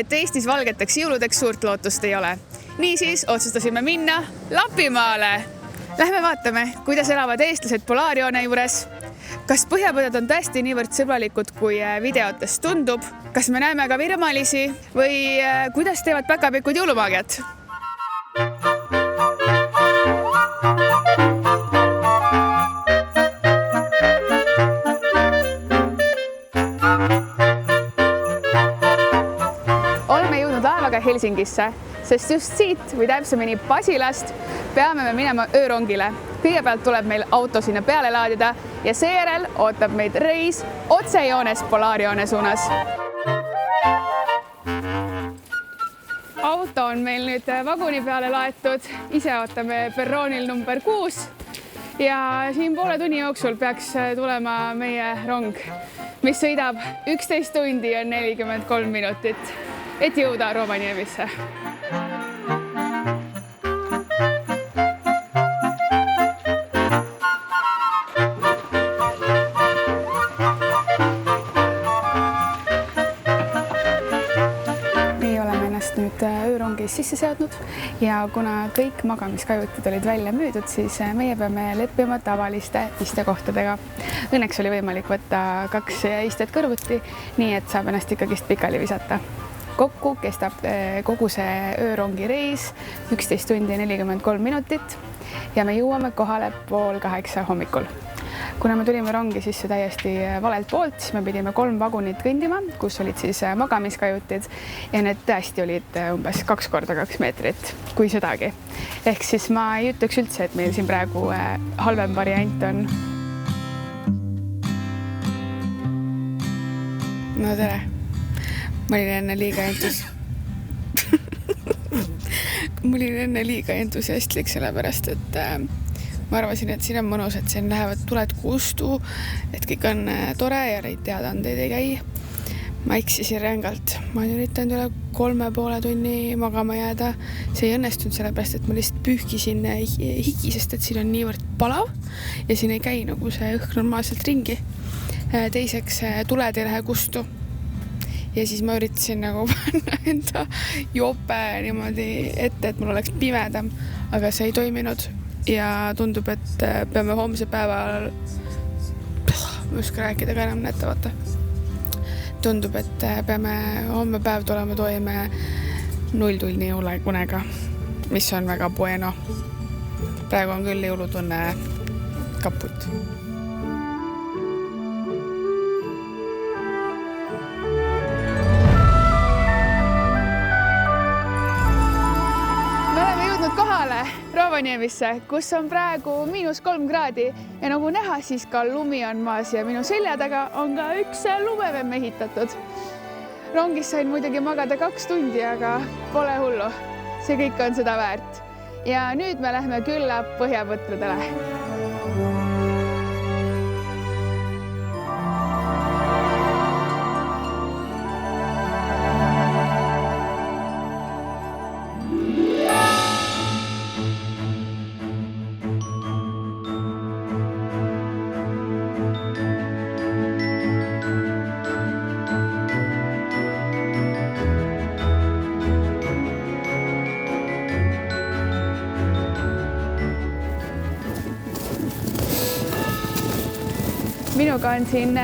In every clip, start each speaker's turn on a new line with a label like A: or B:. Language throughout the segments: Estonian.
A: et Eestis valgeteks jõuludeks suurt lootust ei ole. Niisiis otsustasime minna Lapimaale. Lähme vaatame, kuidas elavad eestlased Polaarjoone juures. Kas põhjapõdad on tõesti niivõrd sõbralikud, kui videotes tundub? Kas me näeme ka virmalisi või kuidas teevad päkapikud jõulumaagiat? Oleme jõudnud laevaga Helsingisse, sest just siit või täpsemini Pasilast peame me minema öörongile. Kõigepealt tuleb meil auto sinna peale laadida ja seejärel ootab meid reis otsejoones Polaarjoone suunas. Auto on meil nüüd vaguni peale laetud, ise ootame perroonil number 6 ja siin poole tunni jooksul peaks tulema meie rong, mis sõidab 11 tundi ja 43 minutit, et jõuda Rovaniemisse. Nüüd öörongis sisse seadnud ja kuna kõik magamiskajutid olid välja müüdud, siis meie peame leppima tavaliste istekohtadega. Õnneks oli võimalik võtta 2 istet kõrvuti, nii et saab ennast ikkagist pikali visata. Kokku kestab kogu see öörongi reis 11 tundi ja 43 minutit ja me jõuame kohale 7:30 hommikul. Kuna me tulime rongi sisse täiesti valelt poolt, siis me pidime 3 vagunit kõndima, kus olid siis magamiskajutid ja need tõesti olid umbes 2 × 2 meetrit, kui sedagi. Ehk siis ma ei ütleks üldse, et meil siin praegu halvem variant on. No tere! Ma olin enne liiga entusiastlik, sellepärast, et ma arvasin, et siin on mõnus, et siin lähevad tuled kustu, et kõik on tore ja neid teadaandeid ei käi. Ma eksisin rängalt. Ma olen üritanud üle 3,5 tunni magama jääda. See ei õnnestunud sellepärast, et ma lihtsalt pühkisin higi, sest et siin on niivõrd palav ja siin ei käi nagu see õhk normaalselt ringi. Teiseks, tuled ei lähe kustu. Ja siis ma üritasin nagu panna enda jope niimoodi ette, et mul oleks pimedam, aga see ei toiminud. Ja tundub, et peame homse päeval, ma ei oska rääkida ka enam näete, vaata. Tundub, et peame homme päev tulema toime 0 tunni jõuluunega, mis on väga bueno. Praegu on küll jõulutunne kaput. Rovaniemisse, kus on praegu -3 kraadi ja nagu näha, siis ka lumi on maas ja minu selja taga on ka üks lumevemm ehitatud. Rongis sain muidugi magada 2 tundi, aga pole hullu. See kõik on seda väärt. Ja nüüd me lähme külla põhjapõtradele. Minuga on siin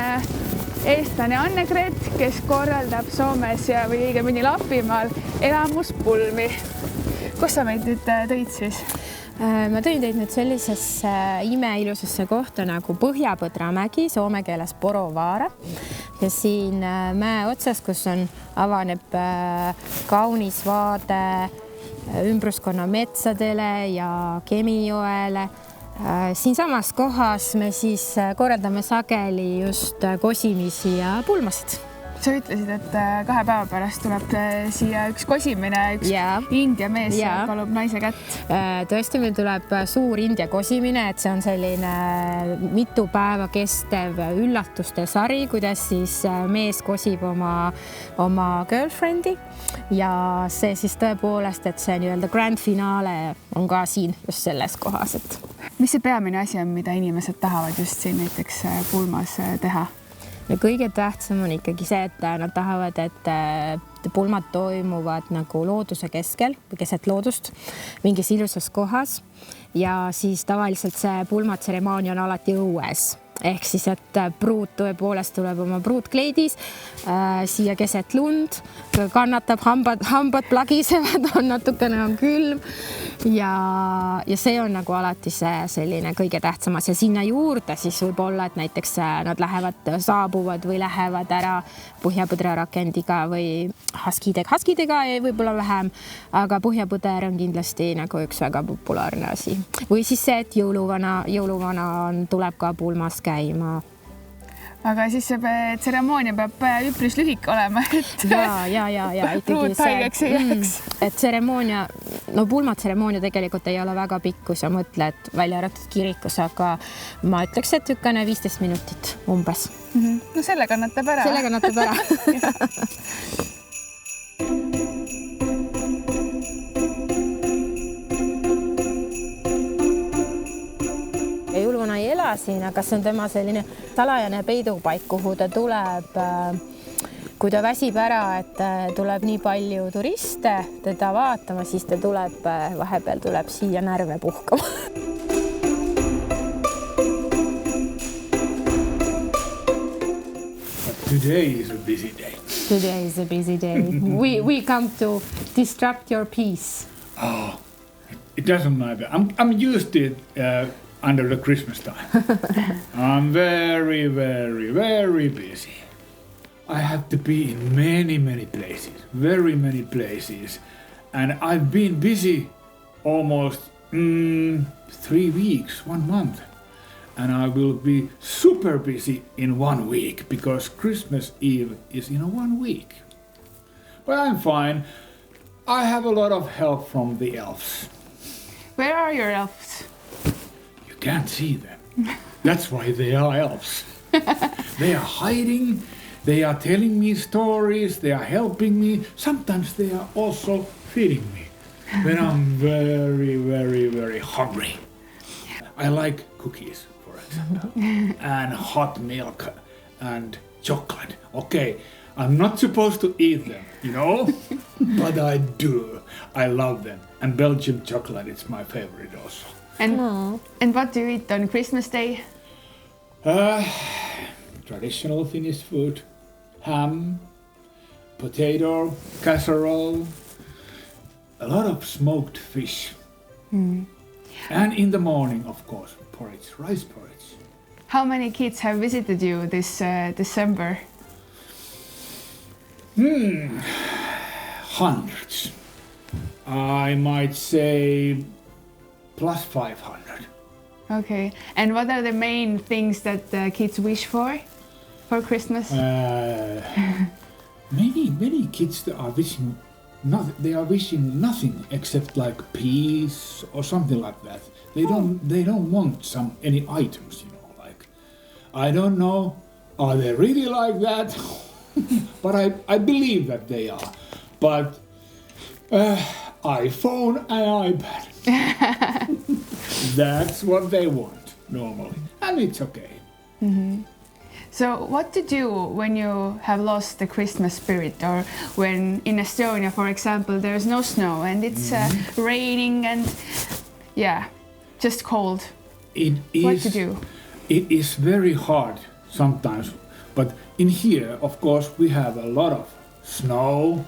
A: eestlane Anne-Gret, kes korraldab Soomes või õigemini Lapimaal elamuspulmi. Kus sa meid nüüd tõid siis?
B: Ma tõin teid nüüd sellisesse imeilusasse kohta nagu Põhjapõdramägi, soome keeles Porovaara. Ja siin mäe otsas, kus avaneb kaunis vaade ümbruskonna metsadele ja Kemijoele. Siin samas kohas me siis korraldame sageli just kosimisi ja pulmasid.
A: Sa ütlesid, et 2 päeva pärast tuleb siia üks kosimine, üks India mees palub naise kätt.
B: Tõesti, meil tuleb suur India kosimine, et see on selline mitu päeva kestev üllatuste sari, kuidas siis mees kosib oma girlfriend'i ja see siis tõepoolest, et see nii-öelda grand finaale on ka siin just selles kohas.
A: Mis see peamine asi on, mida inimesed tahavad just siin näiteks pulmas teha?
B: ja kõige tähtsam on ikkagi see, et nad tahavad, et pulmad toimuvad nagu looduse keskel või keset loodust mingis ilusas kohas ja siis tavaliselt see pulmatseremoonia on alati õues. Ehk siis, et pruut tõepoolest tuleb oma pruutkleidis siia keset lund, kannatab, hambad plagisevad, on natukene on külm ja see on nagu alati see selline kõige tähtsamas ja sinna juurde siis võib olla, et näiteks nad saabuvad või lähevad ära põhjapõdra rakendiga või haskidega võib-olla vähem, aga põhjapõder on kindlasti nagu üks väga populaarne asi. Või siis see, et jõuluvana tuleb ka pulmas käima.
A: Aga siis see tseremoonia peab üpris lühike olema, et
B: ja
A: pruut haigeks ei jääks.
B: Et tseremoonia, no pulmatseremoonia tegelikult ei ole väga pikk, kui sa mõtled välja arvatud kirikus, aga ma ütleks, et tükane 15 minutit umbes.
A: No selle kannatab ära.
B: Selle kannatab ära. Jõuluvana ei ela siin, aga see on tema selline salajane peidupaik, kuhu ta tuleb, kui ta väsib ära, et tuleb nii palju turiste teda vaatama, siis ta tuleb, vahepeal tuleb siia närve puhkama.
C: Today is a busy day.
B: Today is a busy day. We come to disrupt your peace.
C: Oh, it doesn't matter. I'm used to it under the Christmas time. I'm very, very, very busy. I have to be in many places, very many places. And I've been busy almost 3 weeks, 1 month. And I will be super busy in 1 week because Christmas Eve is in 1 week. But I'm fine. I have a lot of help from the elves.
A: Where are your elves?
C: You can't see them. That's why they are elves. They are hiding. They are telling me stories. They are helping me. Sometimes they are also feeding me when I'm very, very, very hungry. I like cookies. And hot milk and chocolate. Okay, I'm not supposed to eat them, you know, but I do. I love them. And Belgian chocolate is my favorite also.
A: And what do you eat on Christmas Day?
C: Traditional Finnish food. Ham, potato, casserole, a lot of smoked fish. And in the morning, of course, porridge, rice porridge.
A: How many kids have visited you this December?
C: Hundreds. I might say plus 500.
A: Okay. And what are the main things that the kids wish for Christmas?
C: Many kids are wishing they are wishing nothing except like peace or something like that. They don't want any items, you know, like I don't know, are they really like that? But I believe that they are. But iPhone and iPad. That's what they want normally. And it's okay.
A: So what to do when you have lost the Christmas spirit, or when in Estonia, for example, there's no snow and it's raining and just cold? What to do?
C: It is very hard sometimes, but in here, of course, we have a lot of snow,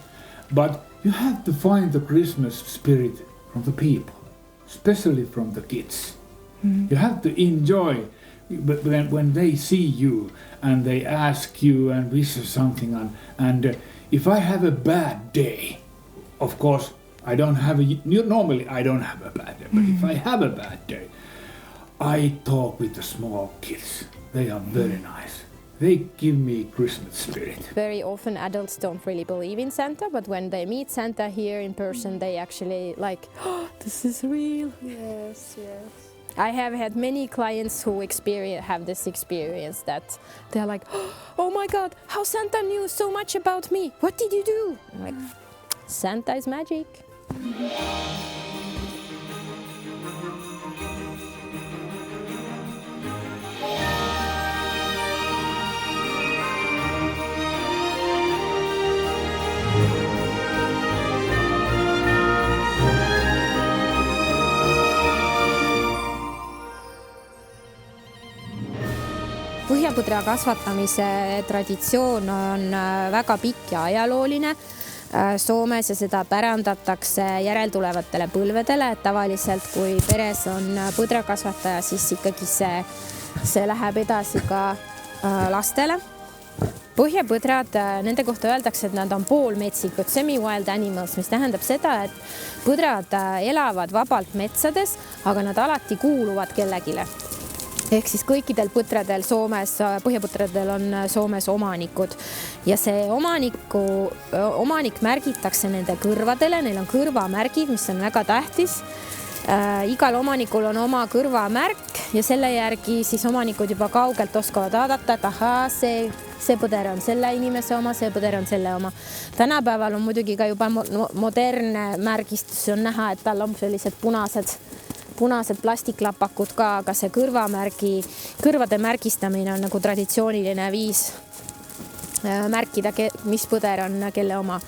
C: but you have to find the Christmas spirit from the people, especially from the kids. You have to enjoy when they see you and they ask you and wish you something, and if I have a bad day, of course normally I don't have a bad day, but if I have a bad day, I talk with the small kids. They are very nice. They give me Christmas spirit.
B: Very often adults don't really believe in Santa, but when they meet Santa here in person, they actually like, oh, this is real. Yes. I have had many clients who have this experience that they're like, oh my God, how Santa knew so much about me. What did you do? I'm like, Santa is magic. põhjapõdra kasvatamise traditsioon on väga pikk ja ajalooline Soomes ja seda pärandatakse järeltulevatele põlvedele, et tavaliselt kui peres on põdrakasvataja, siis ikkagi see läheb edasi ka lastele. Põhjapõdrad, nende kohta öeldakse, et nad on poolmetsikud, semi-wild animals, mis tähendab seda, et põdrad elavad vabalt metsades, aga nad alati kuuluvad kellegile. Ehk siis kõikidel põtradel Soomes, põhjapõtradel on Soomes omanikud ja see omanik märgitakse nende kõrvadele, neil on kõrvamärgid, mis on väga tähtis. Igal omanikul on oma kõrvamärk ja selle järgi siis omanikud juba kaugelt oskavad vaadata, et ahaa, see põder on selle inimese oma, see põder on selle oma. Tänapäeval on muidugi ka juba modernne märgistus, on näha, et tal on sellised punased plastiklapakud ka, aga see kõrvade märgistamine on nagu traditsiooniline viis märkida, mis põder on kelle oma.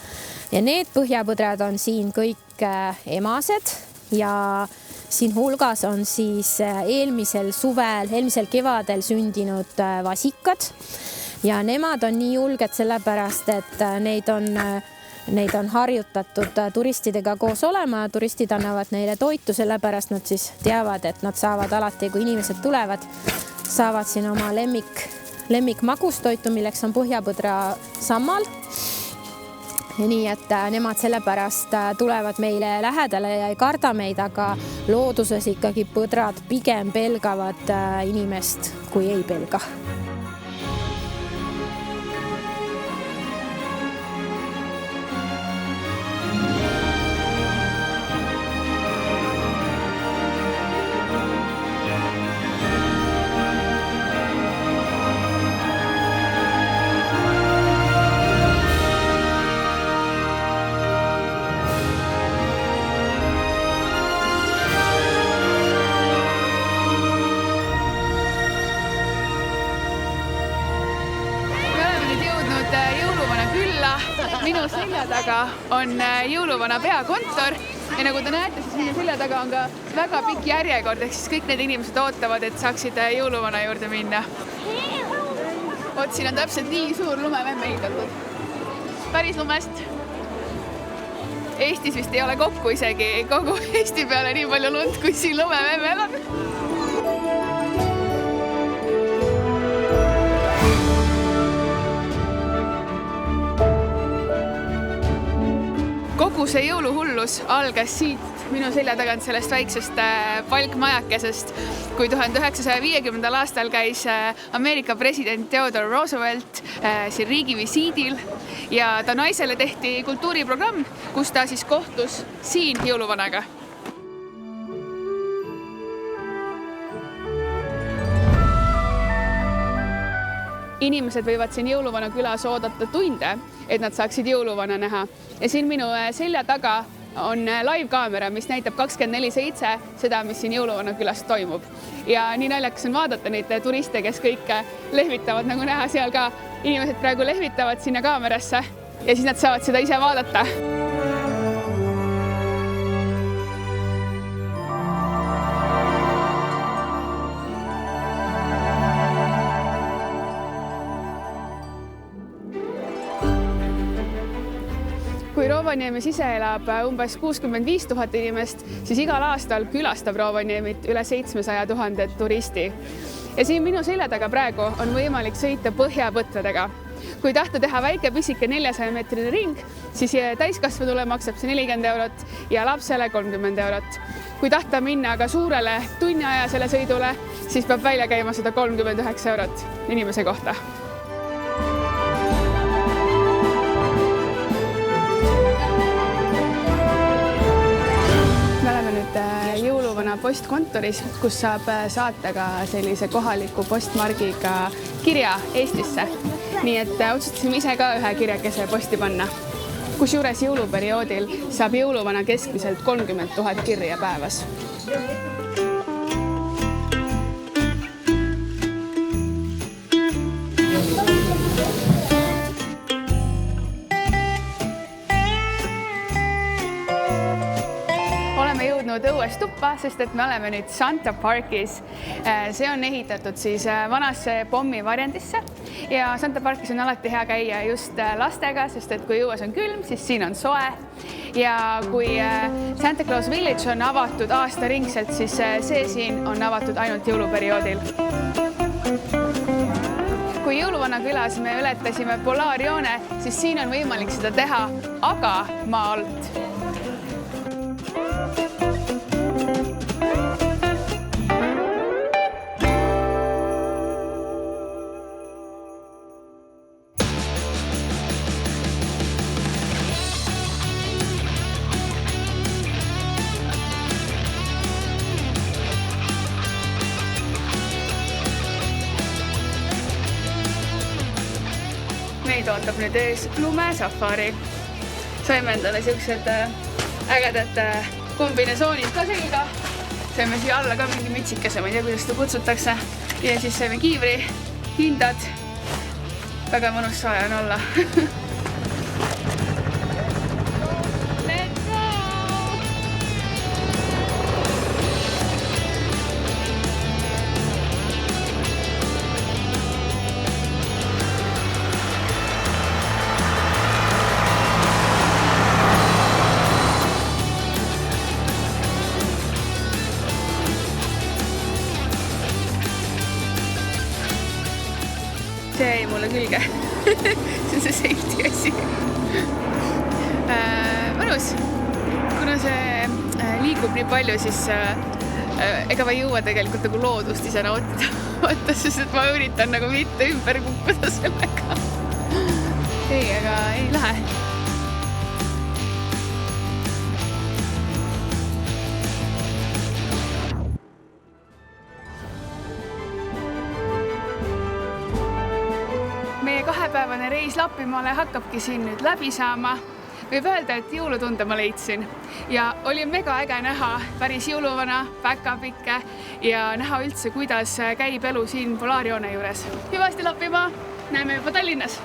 B: Ja need põhjapõdrad on siin kõik emased ja siin hulgas on siis eelmisel kevadel sündinud vasikad ja nemad on nii julged sellepärast, et neid on harjutatud turistidega koos olema, turistid annavad neile toitu, sellepärast nad siis teavad, et nad saavad alati, kui inimesed tulevad, saavad siin oma lemmikmagustoitu, milleks on põhjapõdra sammal. Nii et nemad sellepärast tulevad meile lähedale ja ei karda meid, aga looduses ikkagi põdrad pigem pelgavad inimest, kui ei pelga.
A: Minu selja taga on jõuluvana peakontor ja nagu te näete, siis minu selja taga on ka väga pikk järjekord, ehk siis kõik need inimesed ootavad, et saaksid jõuluvana juurde minna. Oot, siin on täpselt nii suur lumemämm ehitatud. Päris lumest. Eestis vist ei ole kokku isegi kogu Eesti peale nii palju lund, kui siin lumememmel on. Kogu see jõuluhullus algas siit minu selja tagant sellest väiksest palkmajakesest, kui 1950. aastal käis Ameerika president Theodore Roosevelt siin riigivisiidil ja ta naisele tehti kultuuriprogramm, kus ta siis kohtus siin jõuluvanaga. Inimesed võivad siin jõuluvana külas oodata tunde, et nad saaksid jõuluvana näha. Ja siin minu selja taga on live-kaamera, mis näitab 24/7 seda, mis siin jõuluvana külas toimub. Ja nii naljakas on vaadata neid turiste, kes kõik lehvitavad, nagu näha seal ka. Inimesed praegu lehvitavad sinna kaamerasse ja siis nad saavad seda ise vaadata. Kui Rovaniemis ise elab umbes 65 000 inimest, siis igal aastal külastab Rovaniemit üle 700 000 turisti. Ja siin minu selja taga praegu on võimalik sõita põhjapõtradega. Kui tahta teha väike pisike 400-meetrine ring, siis täiskasvanule maksab see 40 eurot ja lapsele 30 eurot. Kui tahta minna aga suurele tunniajasele sõidule, siis peab välja käima 139 eurot inimese kohta. Jõuluvana postkontoris, kus saab saata ka sellise kohaliku postmargiga kirja Eestisse. Nii et otsustasime ise ka ühe kirjakese posti panna. Kusjuures jõuluperioodil saab jõuluvana keskmiselt 30 000 kirja päevas. uues tuppa, sest et me oleme nüüd Santa Parkis. See on ehitatud siis vanasse pommivarjendisse ja Santa Parkis on alati hea käia just lastega, sest et kui õues on külm, siis siin on soe. Ja kui Santa Claus Village on avatud aastaringselt, siis see siin on avatud ainult jõuluperioodil. Kui jõuluvana külas me ületasime Polaarjoone, siis siin on võimalik seda teha, aga maa alt. Meid ootab nüüd ees lumesafari. Saime endale siuksed ägedad kombinesoonid ka selga. Saime siia alla ka mingi mitsikese, ma ei tea, kuidas seda kutsutakse. Ja siis saime kiivri, hindad. Väga mõnus saaja on olla. See jäi mulle külge. See on see safety asi. Mõnus. Kuna see liigub nii palju, siis ega ma ei jõua tegelikult nagu loodust ise nautida, sest et ma üritan nagu mitte ümber kukkuda sellega. Ei, aga ei lähe. Meie 2-päevane reis Lapimaale hakkabki siin nüüd läbi saama. Võib öelda, et jõulutunde ma leidsin ja oli mega äge näha päris jõuluvana, päkapikke ja näha üldse, kuidas käib elu siin Polaarjoone juures. Hüvasti Lapimaa, näeme juba Tallinnas!